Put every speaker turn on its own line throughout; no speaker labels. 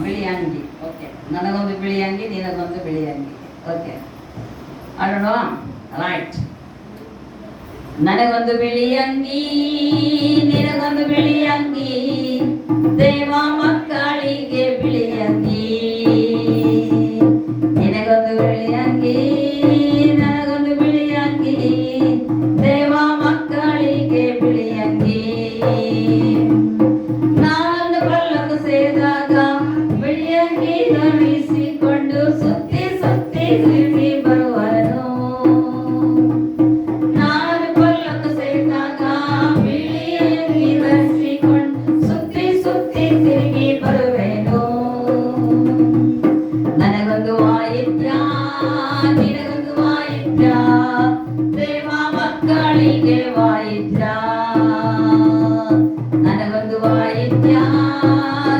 ಬಿಳಿ ಅಂಗಿ. ಓಕೆ, ನನಗೊಂದು ಬಿಳಿ ಅಂಗಿ, ನಿನಗೊಂದು ಬಿಳಿ ಅಂಗಿ. ಓಕೆ, ಆಡೋಣ. ರೈಟ್. ನನಗೊಂದು ಬಿಳಿ ಅಂಗಿ, ನಿನಗೊಂದು ಬಿಳಿ ಅಂಗಿ, ದೇವ ಮಕ್ಕಳಿಗೆ ಬಿಳಿ ಅಂಗಿ. ನಿನಗೊಂದು ಬಿಳಿ ಅಂಗಿ, ನನಗೊಂದು ಬಿಳಿ ಅಂಗಿ, ದೇವ ಮಕ್ಕಳಿಗೆ ಬಿಳಿ ಅಂಗಿ. ನಾನು ಬಲ್ಲದು ಸೇರಿದಾಗ ಬಿಳಿ ಅಂಗಿ ಧರಿಸಿಕೊಂಡು ಸುತ್ತಿ ಸುತ್ತಿ ತಿರುಗಿ ಬರುವನು. ನಾನು ಬಲ್ಲದು ಸೇರಿದಾಗ ಬಿಳಿ ಅಂಗಿ ಧರಿಸಿಕೊಂಡು ಸುತ್ತಿ ಸುತ್ತಿ ತಿರುಗಿ ಬರುವೆನು. ನನಗೊಂದು ವಾಯಿದ್ಯ, ನಿನಗೊಂದು ವಾಯಿದ್ಯ, ದೇವ ಮಕ್ಕಳಿಗೆ ವಾಯಿದ್ಯ. ನನಗೊಂದು ವಾಯಿದ್ಯ,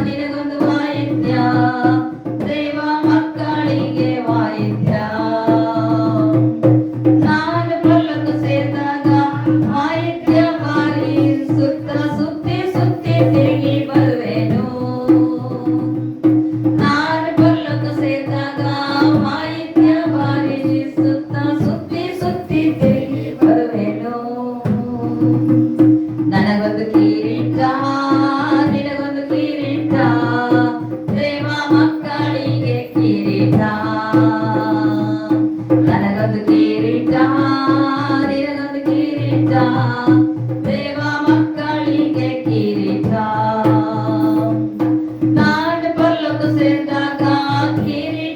ನಿನಗೊಂದು ವಾಯಿದ್ಯ, ದೇವ ಮಕ್ಕಳಿಗೆ ವಾಯಿದ್ಯ. ನಾನು ಪಲ್ಲಕ್ಕು ಸೇರಿದಾಗ ವಾಯಿದ್ಯ ಬಾರಿ ಸುತ್ತ ಸುತ್ತಿ ಸುತ್ತಿ ತಿರುಗಿ ಬರುವೆನು. ನಾನು ಪಲ್ಲಕ್ಕು ಸೇರಿದಾಗ ವಾಯಿದ್ಯ ಬಾರಿ ಸುತ್ತ ಸುತ್ತಿ ಸುತ್ತಿ ತಿರುಗಿ ಬರುವೆನು. ನನಗೊಂದು ಕಿರೀಟ, ನಿನಗೊಂದು ಕಿರೀಟ, ದೇವ ಮಕ್ಕಳಿಗೆ ಕಿರೀಟ. ನನಗೊಂದು ಕಿರೀಟ, ನಿನಗೊಂದು ಕಿರೀಟ, ದೇವ ಮಕ್ಕಳಿಗೆ ಕಿರೀಟ. ನಾನು ಪಲ್ಲಕ್ಕು ಸೇರಿದಾಗ ಕಿರೀಟ